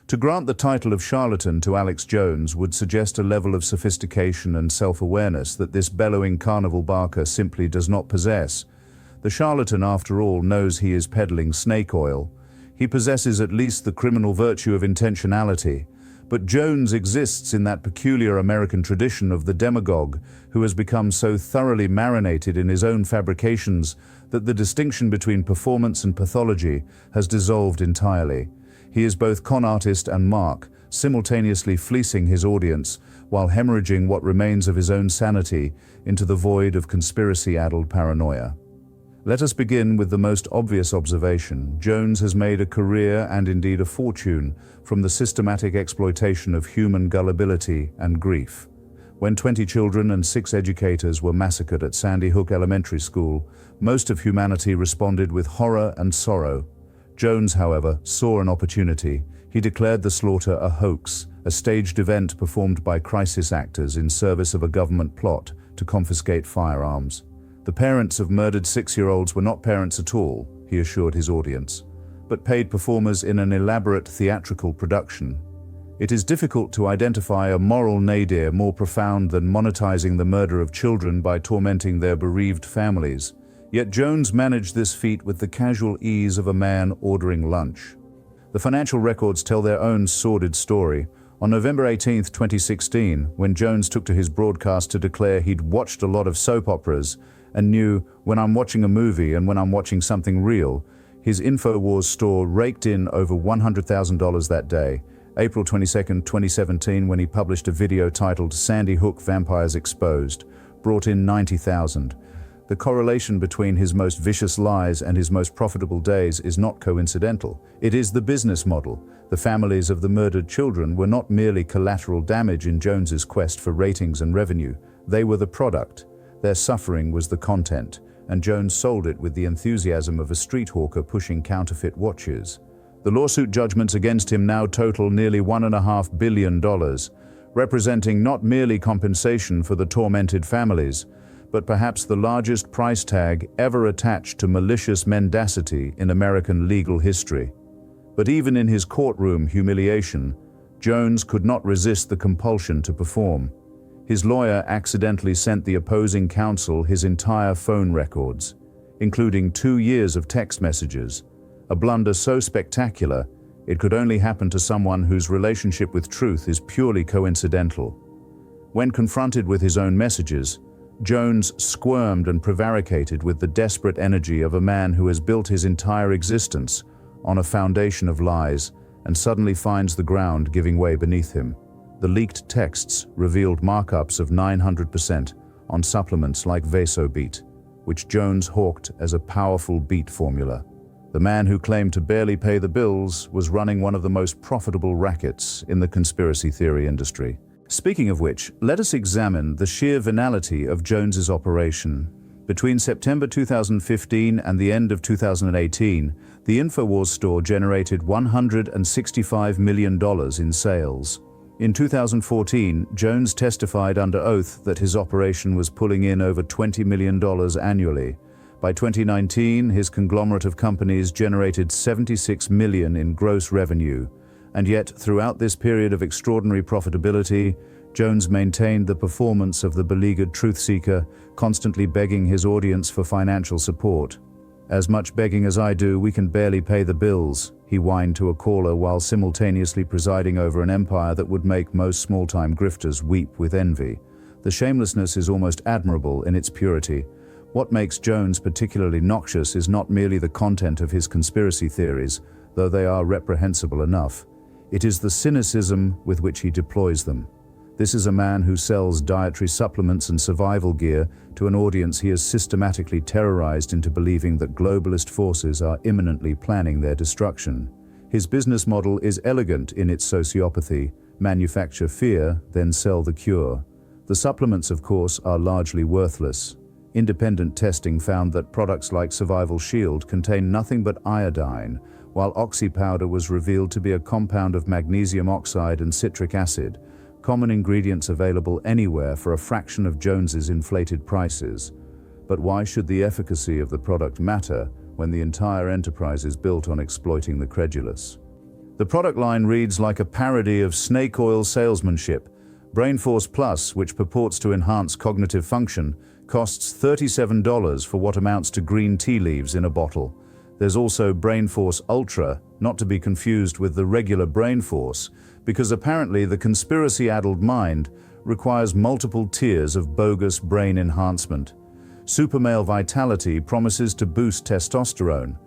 To grant the title of charlatan to Alex Jones would suggest a level of sophistication and self-awareness that this bellowing carnival barker simply does not possess. The charlatan, after all, knows he is peddling snake oil. He possesses at least the criminal virtue of intentionality. But Jones exists in that peculiar American tradition of the demagogue, who has become so thoroughly marinated in his own fabrications that the distinction between performance and pathology has dissolved entirely. He is both con artist and mark, simultaneously fleecing his audience while hemorrhaging what remains of his own sanity into the void of conspiracy-addled paranoia. Let us begin with the most obvious observation. Jones has made a career and indeed a fortune from the systematic exploitation of human gullibility and grief. When 20 children and 6 educators were massacred at Sandy Hook Elementary School, most of humanity responded with horror and sorrow. Jones, however, saw an opportunity. He declared the slaughter a hoax, a staged event performed by crisis actors in service of a government plot to confiscate firearms. The parents of murdered 6-year-olds were not parents at all, he assured his audience, but paid performers in an elaborate theatrical production. It is difficult to identify a moral nadir more profound than monetizing the murder of children by tormenting their bereaved families. Yet Jones managed this feat with the casual ease of a man ordering lunch. The financial records tell their own sordid story. On November 18, 2016, when Jones took to his broadcast to declare he'd watched a lot of soap operas and knew when I'm watching a movie and when I'm watching something real, his InfoWars store raked in over $100,000 that day. April 22, 2017, when he published a video titled "Sandy Hook Vampires Exposed," brought in $90,000. The correlation between his most vicious lies and his most profitable days is not coincidental. It is the business model. The families of the murdered children were not merely collateral damage in Jones's quest for ratings and revenue. They were the product. Their suffering was the content, and Jones sold it with the enthusiasm of a street hawker pushing counterfeit watches. The lawsuit judgments against him now total nearly $1.5 billion, representing not merely compensation for the tormented families, but perhaps the largest price tag ever attached to malicious mendacity in American legal history. But even in his courtroom humiliation, Jones could not resist the compulsion to perform. His lawyer accidentally sent the opposing counsel his entire phone records, including 2 years of text messages, a blunder so spectacular it could only happen to someone whose relationship with truth is purely coincidental. When confronted with his own messages, Jones squirmed and prevaricated with the desperate energy of a man who has built his entire existence on a foundation of lies and suddenly finds the ground giving way beneath him. The leaked texts revealed markups of 900% on supplements like VasoBeat, which Jones hawked as a powerful beat formula. The man who claimed to barely pay the bills was running one of the most profitable rackets in the conspiracy theory industry. Speaking of which, let us examine the sheer venality of Jones's operation. Between September 2015 and the end of 2018, the InfoWars store generated $165 million in sales. In 2014, Jones testified under oath that his operation was pulling in over $20 million annually. By 2019, his conglomerate of companies generated $76 million in gross revenue. And yet, throughout this period of extraordinary profitability, Jones maintained the performance of the beleaguered truth seeker, constantly begging his audience for financial support. "As much begging as I do, we can barely pay the bills," he whined to a caller while simultaneously presiding over an empire that would make most small-time grifters weep with envy. The shamelessness is almost admirable in its purity. What makes Jones particularly noxious is not merely the content of his conspiracy theories, though they are reprehensible enough. It is the cynicism with which he deploys them. This is a man who sells dietary supplements and survival gear to an audience he has systematically terrorized into believing that globalist forces are imminently planning their destruction. His business model is elegant in its sociopathy: manufacture fear, then sell the cure. The supplements, of course, are largely worthless. Independent testing found that products like Survival Shield contain nothing but iodine, while Oxy powder was revealed to be a compound of magnesium oxide and citric acid, common ingredients available anywhere for a fraction of Jones's inflated prices. But why should the efficacy of the product matter when the entire enterprise is built on exploiting the credulous? The product line reads like a parody of snake oil salesmanship. Brainforce Plus, which purports to enhance cognitive function, costs $37 for what amounts to green tea leaves in a bottle. There's also Brainforce Ultra, not to be confused with the regular Brainforce, because apparently the conspiracy-addled mind requires multiple tiers of bogus brain enhancement. Supermale Vitality promises to boost testosterone.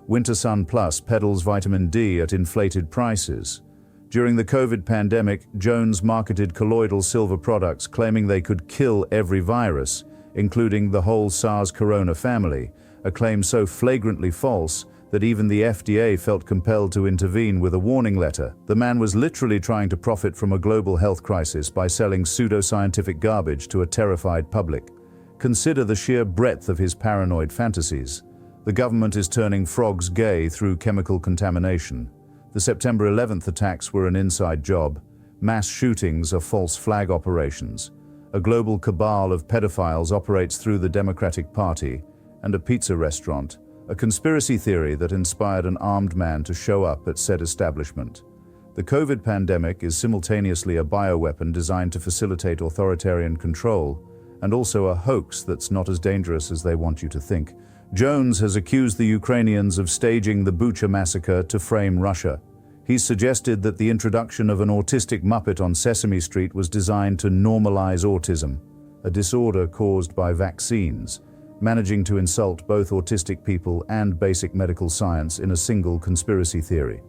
Winter Sun Plus peddles vitamin D at inflated prices. During the COVID pandemic, Jones marketed colloidal silver products claiming they could kill every virus, including the whole SARS corona family, a claim so flagrantly false that even the FDA felt compelled to intervene with a warning letter. The man was literally trying to profit from a global health crisis by selling pseudoscientific garbage to a terrified public. Consider the sheer breadth of his paranoid fantasies. The government is turning frogs gay through chemical contamination. The September 11th attacks were an inside job. Mass shootings are false flag operations. A global cabal of pedophiles operates through the Democratic Party and a pizza restaurant, a conspiracy theory that inspired an armed man to show up at said establishment. The COVID pandemic is simultaneously a bioweapon designed to facilitate authoritarian control and also a hoax that's not as dangerous as they want you to think. Jones has accused the Ukrainians of staging the Bucha massacre to frame Russia. He's suggested that the introduction of an autistic Muppet on Sesame Street was designed to normalize autism, a disorder caused by vaccines, managing to insult both autistic people and basic medical science in a single conspiracy theory.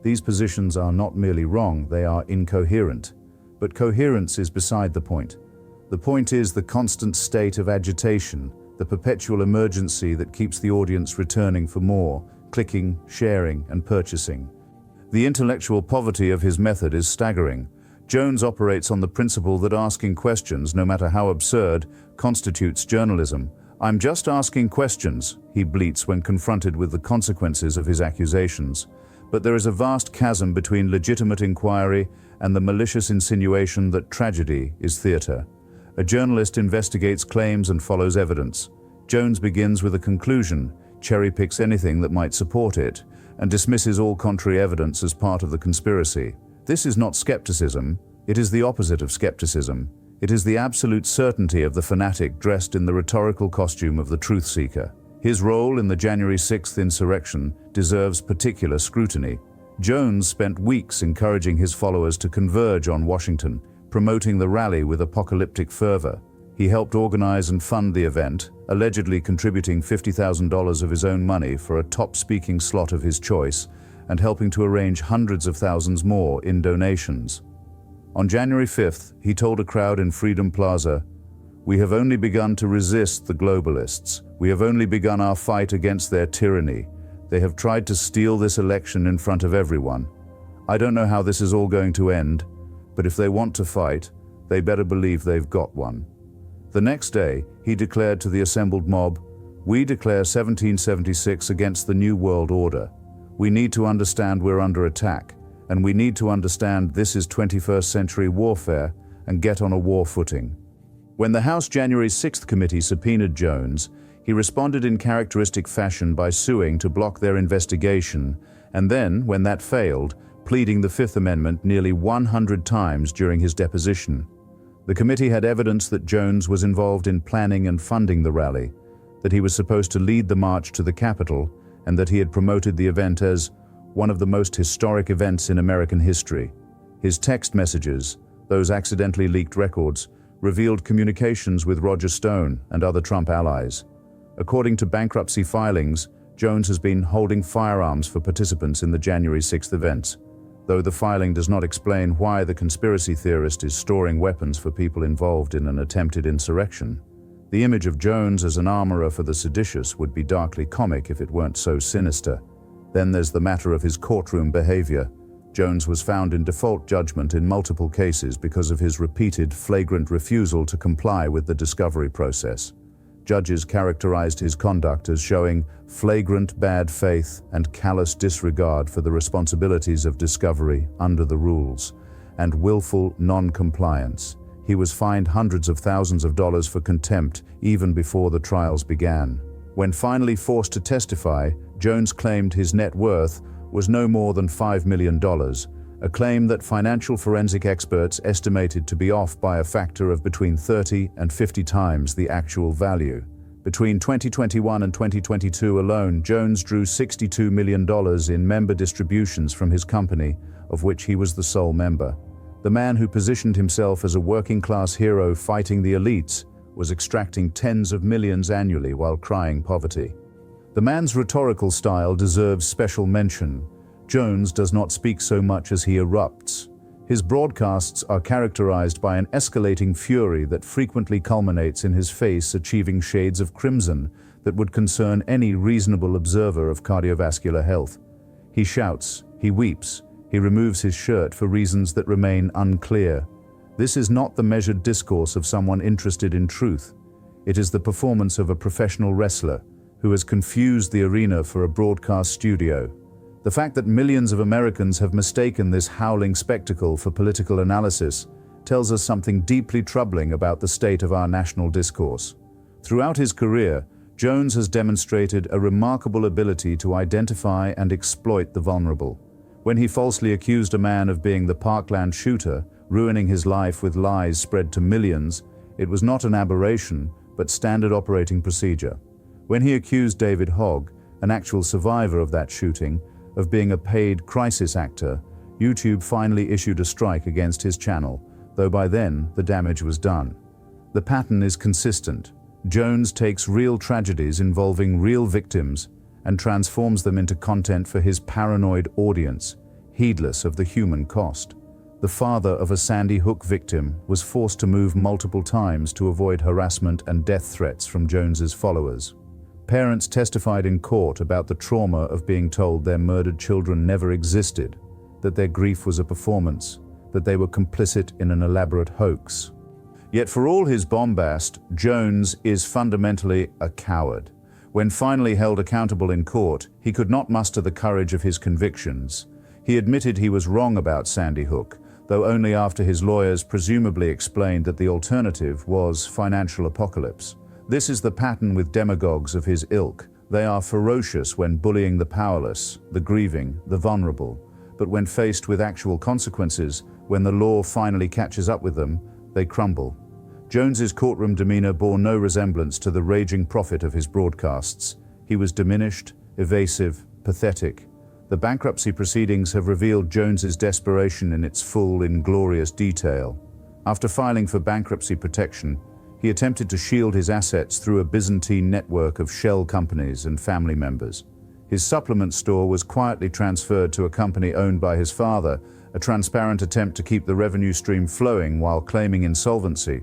These positions are not merely wrong, they are incoherent. But coherence is beside the point. The point is the constant state of agitation, the perpetual emergency that keeps the audience returning for more, clicking, sharing, and purchasing. The intellectual poverty of his method is staggering. Jones operates on the principle that asking questions, no matter how absurd, constitutes journalism. "I'm just asking questions," he bleats when confronted with the consequences of his accusations. But there is a vast chasm between legitimate inquiry and the malicious insinuation that tragedy is theater. A journalist investigates claims and follows evidence. Jones begins with a conclusion, cherry-picks anything that might support it, and dismisses all contrary evidence as part of the conspiracy. This is not skepticism, it is the opposite of skepticism. It is the absolute certainty of the fanatic dressed in the rhetorical costume of the truth-seeker. His role in the January 6th insurrection deserves particular scrutiny. Jones spent weeks encouraging his followers to converge on Washington, promoting the rally with apocalyptic fervor. He helped organize and fund the event, allegedly contributing $50,000 of his own money for a top-speaking slot of his choice, and helping to arrange hundreds of thousands more in donations. On January 5th, he told a crowd in Freedom Plaza, "We have only begun to resist the globalists. We have only begun our fight against their tyranny. They have tried to steal this election in front of everyone. I don't know how this is all going to end, but if they want to fight, they better believe they've got one." The next day, he declared to the assembled mob, "We declare 1776 against the New World Order. We need to understand we're under attack, and we need to understand this is 21st century warfare and get on a war footing." When the House January 6th committee subpoenaed Jones, he responded in characteristic fashion by suing to block their investigation, and then, when that failed, pleading the Fifth Amendment nearly 100 times during his deposition. The committee had evidence that Jones was involved in planning and funding the rally, that he was supposed to lead the march to the Capitol, and that he had promoted the event as one of the most historic events in American history. His text messages, those accidentally leaked records, revealed communications with Roger Stone and other Trump allies. According to bankruptcy filings, Jones has been holding firearms for participants in the January 6th events, though the filing does not explain why the conspiracy theorist is storing weapons for people involved in an attempted insurrection. The image of Jones as an armorer for the seditious would be darkly comic if it weren't so sinister. Then there's the matter of his courtroom behavior. Jones was found in default judgment in multiple cases because of his repeated, flagrant refusal to comply with the discovery process. Judges characterized his conduct as showing flagrant bad faith and callous disregard for the responsibilities of discovery under the rules, and willful non-compliance. He was fined hundreds of thousands of dollars for contempt even before the trials began. When finally forced to testify, Jones claimed his net worth was no more than $5 million, a claim that financial forensic experts estimated to be off by a factor of between 30 and 50 times the actual value. Between 2021 and 2022 alone, Jones drew $62 million in member distributions from his company, of which he was the sole member. The man who positioned himself as a working-class hero fighting the elites was extracting tens of millions annually while crying poverty. The man's rhetorical style deserves special mention. Jones does not speak so much as he erupts. His broadcasts are characterized by an escalating fury that frequently culminates in his face achieving shades of crimson that would concern any reasonable observer of cardiovascular health. He shouts, he weeps, he removes his shirt for reasons that remain unclear. This is not the measured discourse of someone interested in truth. It is the performance of a professional wrestler who has confused the arena for a broadcast studio. The fact that millions of Americans have mistaken this howling spectacle for political analysis tells us something deeply troubling about the state of our national discourse. Throughout his career, Jones has demonstrated a remarkable ability to identify and exploit the vulnerable. When he falsely accused a man of being the Parkland shooter, ruining his life with lies spread to millions, it was not an aberration, but standard operating procedure. When he accused David Hogg, an actual survivor of that shooting, of being a paid crisis actor, YouTube finally issued a strike against his channel, though by then the damage was done. The pattern is consistent. Jones takes real tragedies involving real victims and transforms them into content for his paranoid audience, heedless of the human cost. The father of a Sandy Hook victim was forced to move multiple times to avoid harassment and death threats from Jones's followers. Parents testified in court about the trauma of being told their murdered children never existed, that their grief was a performance, that they were complicit in an elaborate hoax. Yet for all his bombast, Jones is fundamentally a coward. When finally held accountable in court, he could not muster the courage of his convictions. He admitted he was wrong about Sandy Hook, though only after his lawyers presumably explained that the alternative was financial apocalypse. This is the pattern with demagogues of his ilk. They are ferocious when bullying the powerless, the grieving, the vulnerable. But when faced with actual consequences, when the law finally catches up with them, they crumble. Jones's courtroom demeanor bore no resemblance to the raging prophet of his broadcasts. He was diminished, evasive, pathetic. The bankruptcy proceedings have revealed Jones's desperation in its full, inglorious detail. After filing for bankruptcy protection, he attempted to shield his assets through a Byzantine network of shell companies and family members. His supplement store was quietly transferred to a company owned by his father, a transparent attempt to keep the revenue stream flowing while claiming insolvency.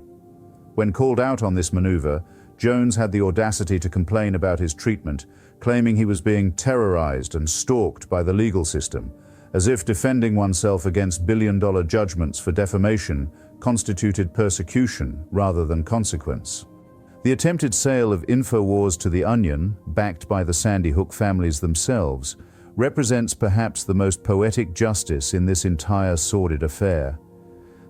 When called out on this maneuver, Jones had the audacity to complain about his treatment, claiming he was being terrorized and stalked by the legal system, as if defending oneself against billion-dollar judgments for defamation constituted persecution rather than consequence. The attempted sale of InfoWars to The Onion, backed by the Sandy Hook families themselves, represents perhaps the most poetic justice in this entire sordid affair.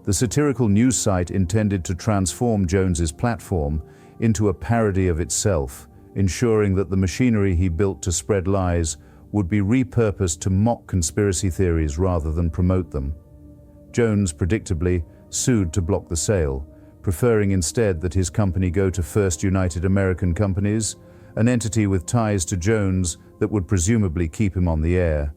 The satirical news site intended to transform Jones's platform into a parody of itself, ensuring that the machinery he built to spread lies would be repurposed to mock conspiracy theories rather than promote them. Jones, predictably, sued to block the sale, preferring instead that his company go to First United American Companies, an entity with ties to Jones that would presumably keep him on the air.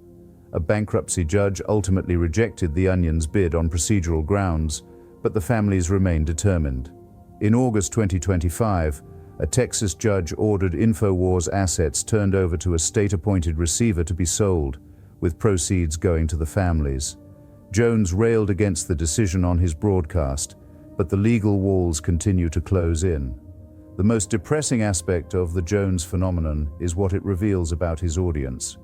A bankruptcy judge ultimately rejected The Onion's bid on procedural grounds, but the families remained determined. In August 2025, a Texas judge ordered InfoWars assets turned over to a state-appointed receiver to be sold, with proceeds going to the families. Jones railed against the decision on his broadcast, but the legal walls continue to close in. The most depressing aspect of the Jones phenomenon is what it reveals about his audience.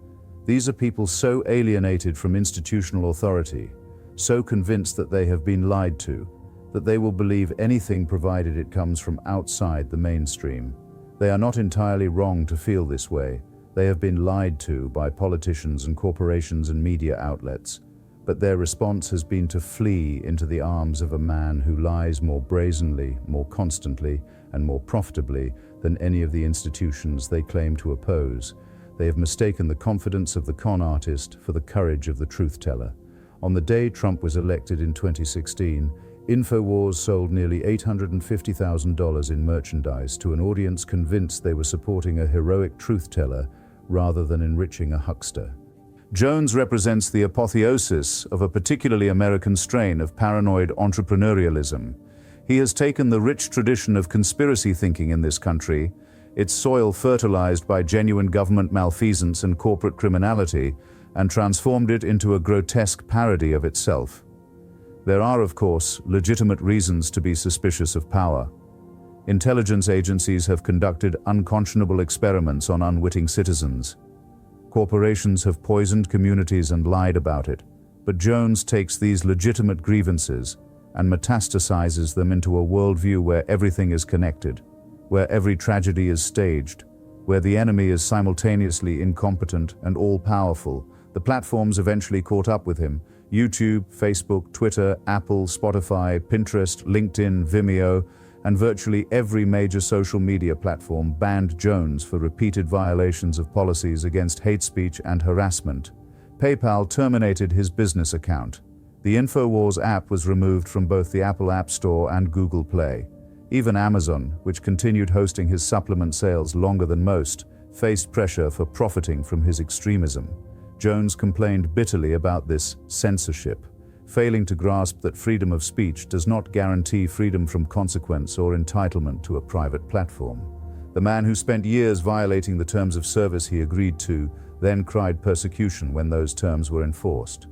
These are people so alienated from institutional authority, so convinced that they have been lied to, that they will believe anything provided it comes from outside the mainstream. They are not entirely wrong to feel this way. They have been lied to by politicians and corporations and media outlets, but their response has been to flee into the arms of a man who lies more brazenly, more constantly, and more profitably than any of the institutions they claim to oppose. They have mistaken the confidence of the con artist for the courage of the truth teller. On the day Trump was elected in 2016, InfoWars sold nearly $850,000 in merchandise to an audience convinced they were supporting a heroic truth teller rather than enriching a huckster. Jones represents the apotheosis of a particularly American strain of paranoid entrepreneurialism. He has taken the rich tradition of conspiracy thinking in this country, its soil fertilized by genuine government malfeasance and corporate criminality, and transformed it into a grotesque parody of itself. There are, of course, legitimate reasons to be suspicious of power. Intelligence agencies have conducted unconscionable experiments on unwitting citizens. Corporations have poisoned communities and lied about it. But Jones takes these legitimate grievances and metastasizes them into a worldview where everything is connected, where every tragedy is staged, where the enemy is simultaneously incompetent and all-powerful. The platforms eventually caught up with him. YouTube, Facebook, Twitter, Apple, Spotify, Pinterest, LinkedIn, Vimeo, and virtually every major social media platform banned Jones for repeated violations of policies against hate speech and harassment. PayPal terminated his business account. The InfoWars app was removed from both the Apple App Store and Google Play. Even Amazon, which continued hosting his supplement sales longer than most, faced pressure for profiting from his extremism. Jones complained bitterly about this censorship, failing to grasp that freedom of speech does not guarantee freedom from consequence or entitlement to a private platform. The man who spent years violating the terms of service he agreed to then cried persecution when those terms were enforced.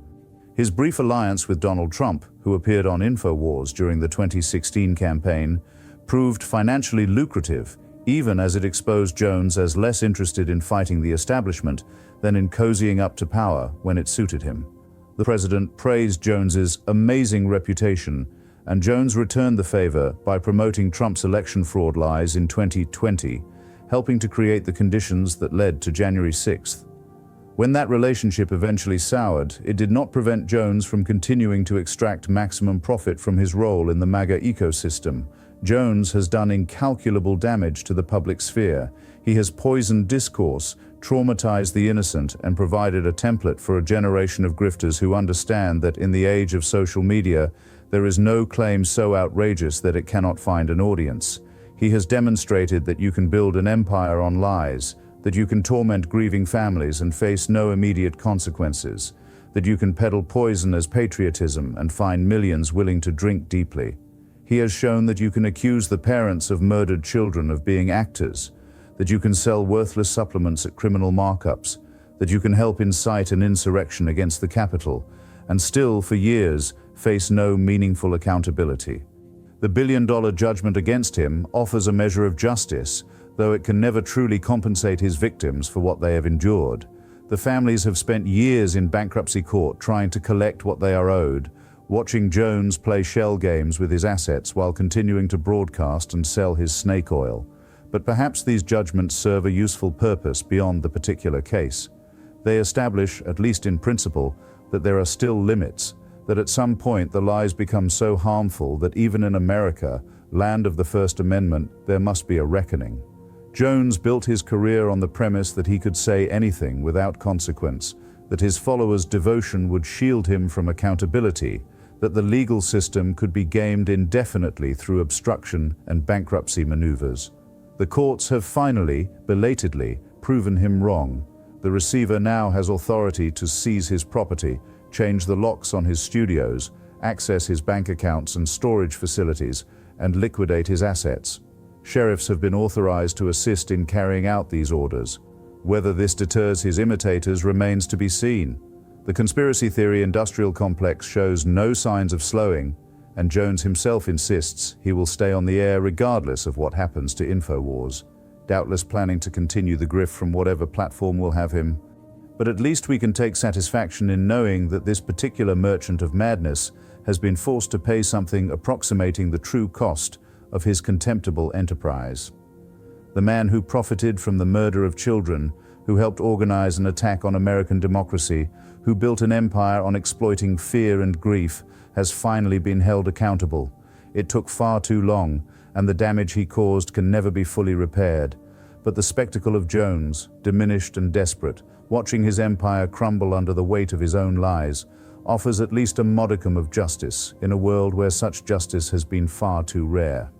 His brief alliance with Donald Trump, who appeared on InfoWars during the 2016 campaign, proved financially lucrative, even as it exposed Jones as less interested in fighting the establishment than in cozying up to power when it suited him. The president praised Jones's amazing reputation, and Jones returned the favor by promoting Trump's election fraud lies in 2020, helping to create the conditions that led to January 6th. When that relationship eventually soured, it did not prevent Jones from continuing to extract maximum profit from his role in the MAGA ecosystem. Jones has done incalculable damage to the public sphere. He has poisoned discourse, traumatized the innocent, and provided a template for a generation of grifters who understand that in the age of social media, there is no claim so outrageous that it cannot find an audience. He has demonstrated that you can build an empire on lies, that you can torment grieving families and face no immediate consequences, that you can peddle poison as patriotism and find millions willing to drink deeply. He has shown that you can accuse the parents of murdered children of being actors, that you can sell worthless supplements at criminal markups, that you can help incite an insurrection against the Capitol, and still, for years, face no meaningful accountability. The billion-dollar judgment against him offers a measure of justice, though it can never truly compensate his victims for what they have endured. The families have spent years in bankruptcy court trying to collect what they are owed, watching Jones play shell games with his assets while continuing to broadcast and sell his snake oil. But perhaps these judgments serve a useful purpose beyond the particular case. They establish, at least in principle, that there are still limits, that at some point the lies become so harmful that even in America, land of the First Amendment, there must be a reckoning. Jones built his career on the premise that he could say anything without consequence, that his followers' devotion would shield him from accountability, that the legal system could be gamed indefinitely through obstruction and bankruptcy maneuvers. The courts have finally, belatedly, proven him wrong. The receiver now has authority to seize his property, change the locks on his studios, access his bank accounts and storage facilities, and liquidate his assets. Sheriffs have been authorized to assist in carrying out these orders. Whether this deters his imitators remains to be seen. The conspiracy theory industrial complex shows no signs of slowing, and Jones himself insists he will stay on the air regardless of what happens to InfoWars, doubtless planning to continue the grift from whatever platform will have him. But at least we can take satisfaction in knowing that this particular merchant of madness has been forced to pay something approximating the true cost of his contemptible enterprise. The man who profited from the murder of children, who helped organize an attack on American democracy, who built an empire on exploiting fear and grief, has finally been held accountable. It took far too long, and the damage he caused can never be fully repaired. But the spectacle of Jones, diminished and desperate, watching his empire crumble under the weight of his own lies, offers at least a modicum of justice in a world where such justice has been far too rare.